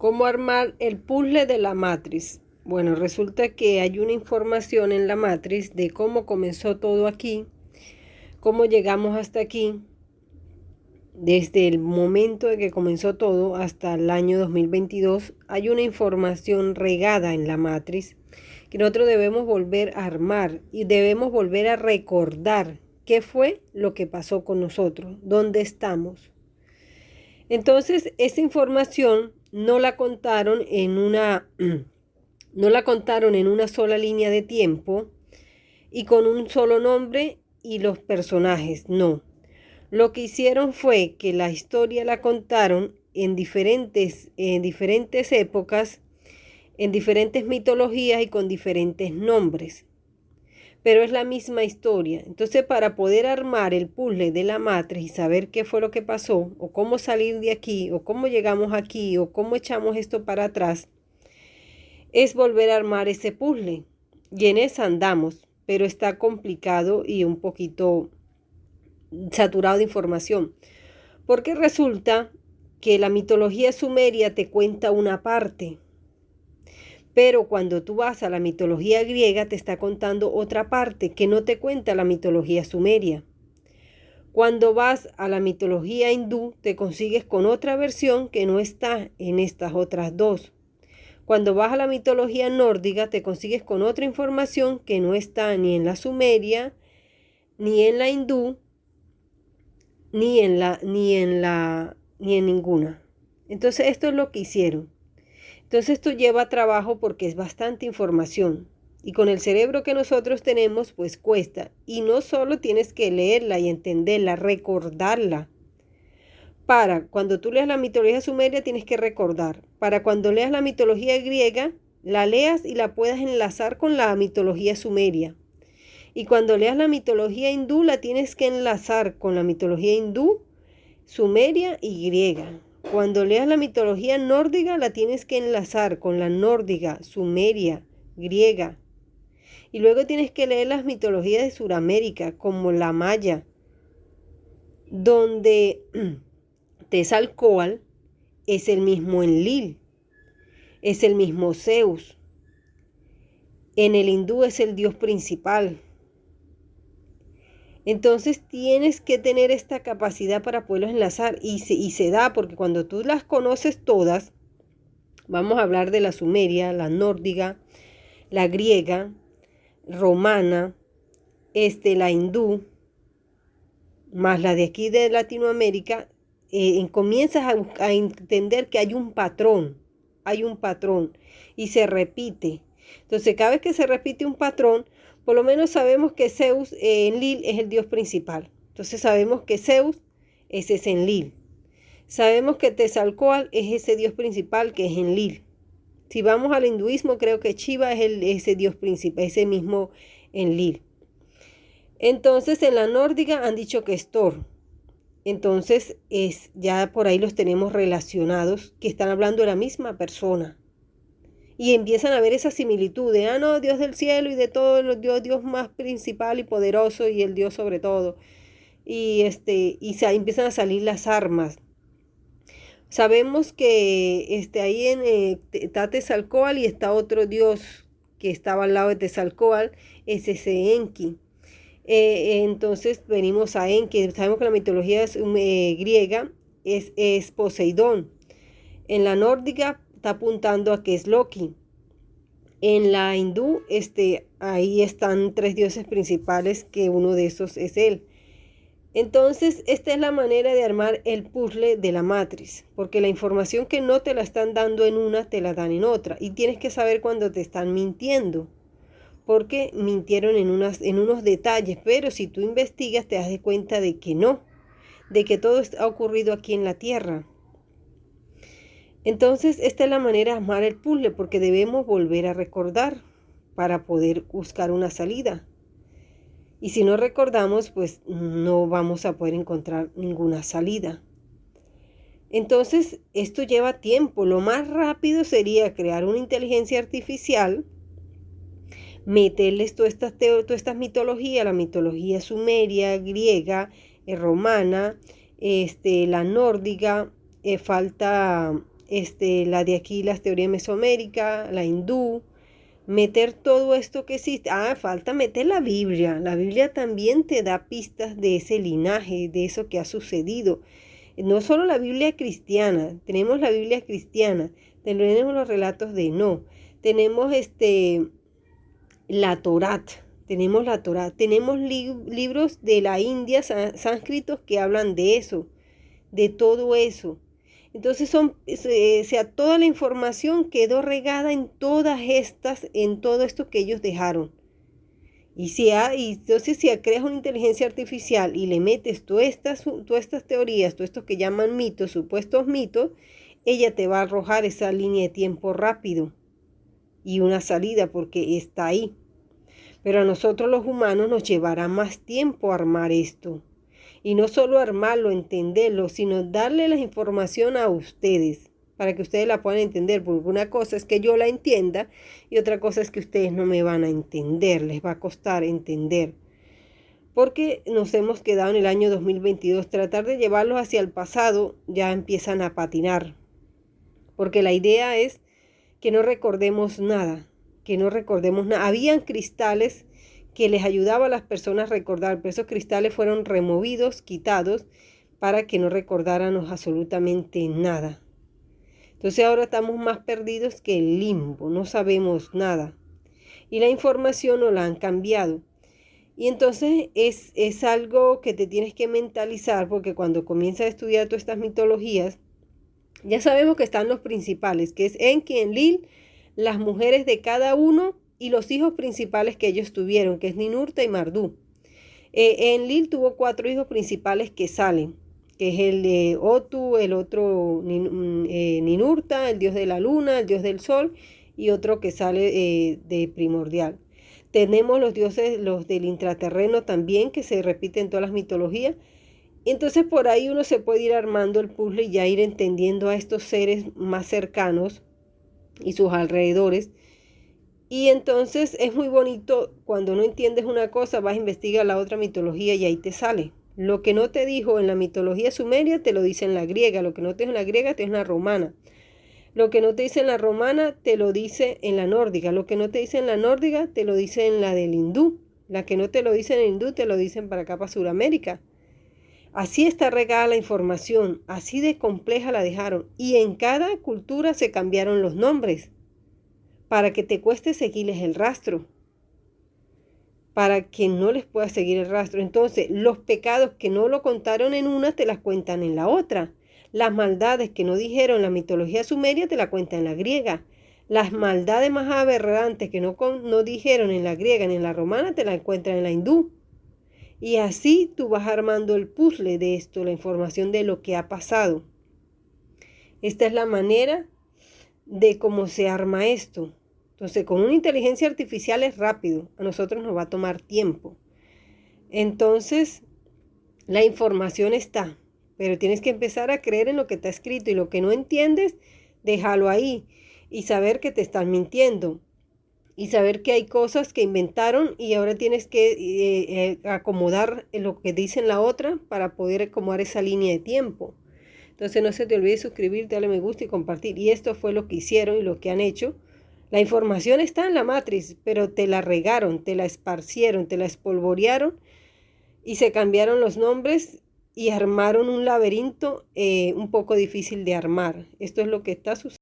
¿Cómo armar el puzzle de la matriz? Bueno, resulta que hay una información en la matriz de cómo comenzó todo aquí, cómo llegamos hasta aquí, desde el momento de que comenzó todo hasta el año 2022, hay una información regada en la matriz que nosotros debemos volver a armar y debemos volver a recordar qué fue lo que pasó con nosotros, dónde estamos. Entonces, esa información no la contaron en una sola línea de tiempo y con un solo nombre y los personajes, no. Lo que hicieron fue que la historia la contaron en diferentes épocas, en diferentes mitologías y con diferentes nombres. Pero es la misma historia. Entonces, para poder armar el puzzle de la matriz y saber qué fue lo que pasó, o cómo salir de aquí, o cómo llegamos aquí, o cómo echamos esto para atrás, es volver a armar ese puzzle. Y en esa andamos, pero está complicado y un poquito saturado de información. Porque resulta que la mitología sumeria te cuenta una parte, pero cuando tú vas a la mitología griega te está contando otra parte que no te cuenta la mitología sumeria. Cuando vas a la mitología hindú te consigues con otra versión que no está en estas otras dos. Cuando vas a la mitología nórdica te consigues con otra información que no está ni en la sumeria, ni en la hindú, ni en ninguna. Entonces esto es lo que hicieron. Entonces esto lleva trabajo porque es bastante información y con el cerebro que nosotros tenemos pues cuesta, y no solo tienes que leerla y entenderla, recordarla. Para cuando tú leas la mitología sumeria tienes que recordar. Para cuando leas la mitología griega, la leas y la puedas enlazar con la mitología sumeria. Y cuando leas la mitología hindú la tienes que enlazar con la mitología hindú, sumeria y griega. Cuando leas la mitología nórdica la tienes que enlazar con la nórdica, sumeria, griega. Y luego tienes que leer las mitologías de Sudamérica, como la maya, donde Tezalcóatl es el mismo Enlil, es el mismo Zeus. En el hindú es el dios principal. Entonces tienes que tener esta capacidad para poderlos enlazar y se da porque cuando tú las conoces todas, vamos a hablar de la sumeria, la nórdica, la griega, romana, la hindú, más la de aquí de Latinoamérica, comienzas a entender que hay un patrón y se repite. Entonces cada vez que se repite un patrón, por lo menos sabemos que Zeus Enlil es el dios principal. Entonces sabemos que Zeus es ese Enlil. Sabemos que Tezalcóatl es ese dios principal que es Enlil. Si vamos al hinduismo, creo que Shiva es ese dios principal, ese mismo Enlil. Entonces en la nórdica han dicho que es Thor. Entonces ya por ahí los tenemos relacionados, que están hablando de la misma persona. Y empiezan a ver esa similitud de, no, Dios del cielo y de todo, Dios más principal y poderoso y el Dios sobre todo. Y empiezan a salir las armas. Sabemos que ahí está Tezalcóatl y está otro Dios que estaba al lado de Tezalcóatl, es ese Enki. Entonces venimos a Enki, sabemos que la mitología griega es Poseidón. En la nórdica está apuntando a que es Loki. En la hindú, ahí están tres dioses principales, que uno de esos es él. Entonces, esta es la manera de armar el puzzle de la matriz, porque la información que no te la están dando en una, te la dan en otra. Y tienes que saber cuando te están mintiendo, porque mintieron en unos detalles, pero si tú investigas te das cuenta de que no, de que todo ha ocurrido aquí en la Tierra. Entonces, esta es la manera de armar el puzzle, porque debemos volver a recordar para poder buscar una salida. Y si no recordamos, pues no vamos a poder encontrar ninguna salida. Entonces, esto lleva tiempo. Lo más rápido sería crear una inteligencia artificial, meterles todas estas mitologías, la mitología sumeria, griega, romana, la nórdica, falta la de aquí, las teorías mesomérica, la hindú, meter todo esto que existe. Falta meter la Biblia. La Biblia también te da pistas de ese linaje, de eso que ha sucedido. No solo la Biblia cristiana, tenemos la Biblia cristiana, tenemos los relatos de Enoc, tenemos la Torá, tenemos libros de la India sánscritos que hablan de eso, de todo eso. Entonces toda la información quedó regada en en todo esto que ellos dejaron. Entonces si creas una inteligencia artificial y le metes todas estas teorías, todo esto que llaman mitos, supuestos mitos, ella te va a arrojar esa línea de tiempo rápido y una salida porque está ahí. Pero a nosotros los humanos nos llevará más tiempo armar esto. Y no solo armarlo, entenderlo, sino darle la información a ustedes para que ustedes la puedan entender. Porque una cosa es que yo la entienda y otra cosa es que ustedes no me van a entender, les va a costar entender. Porque nos hemos quedado en el año 2022. Tratar de llevarlos hacia el pasado ya empiezan a patinar. Porque la idea es que no recordemos nada, Habían cristales que les ayudaba a las personas a recordar, pero esos cristales fueron removidos, quitados, para que no recordáramos absolutamente nada. Entonces ahora estamos más perdidos que el limbo, no sabemos nada. Y la información no la han cambiado. Y entonces es algo que te tienes que mentalizar, porque cuando comienzas a estudiar todas estas mitologías, ya sabemos que están los principales, que es Enki, Enlil, las mujeres de cada uno, y los hijos principales que ellos tuvieron, que es Ninurta y Marduk. Enlil tuvo 4 hijos principales que salen, que es el de Otu, el otro Ninurta, el dios de la luna, el dios del sol, y otro que sale de primordial. Tenemos los dioses, los del intraterreno también, que se repiten en todas las mitologías. Entonces por ahí uno se puede ir armando el puzzle y ya ir entendiendo a estos seres más cercanos y sus alrededores. Y entonces es muy bonito cuando no entiendes una cosa, vas a investigar la otra mitología y ahí te sale. Lo que no te dijo en la mitología sumeria te lo dice en la griega, lo que no te dijo en la griega te dice en la romana. Lo que no te dice en la romana te lo dice en la nórdica, lo que no te dice en la nórdica te lo dice en la del hindú, la que no te lo dice en el hindú te lo dicen para acá, para Sudamérica. Así está regada la información, así de compleja la dejaron, y en cada cultura se cambiaron los nombres para que te cueste seguirles el rastro, para que no les puedas seguir el rastro. Entonces, los pecados que no lo contaron en una, te las cuentan en la otra. Las maldades que no dijeron en la mitología sumeria, te la cuentan en la griega. Las maldades más aberrantes que no dijeron en la griega ni en la romana, te la encuentran en la hindú. Y así tú vas armando el puzzle de esto, la información de lo que ha pasado. Esta es la manera de cómo se arma esto. Entonces, con una inteligencia artificial es rápido, a nosotros nos va a tomar tiempo. Entonces, la información está, pero tienes que empezar a creer en lo que está escrito y lo que no entiendes, déjalo ahí y saber que te están mintiendo y saber que hay cosas que inventaron y ahora tienes que acomodar lo que dice en la otra para poder acomodar esa línea de tiempo. Entonces, no se te olvide suscribirte, darle me gusta y compartir. Y esto fue lo que hicieron y lo que han hecho. La información está en la Matrix, pero te la regaron, te la esparcieron, te la espolvorearon y se cambiaron los nombres y armaron un laberinto un poco difícil de armar. Esto es lo que está sucediendo.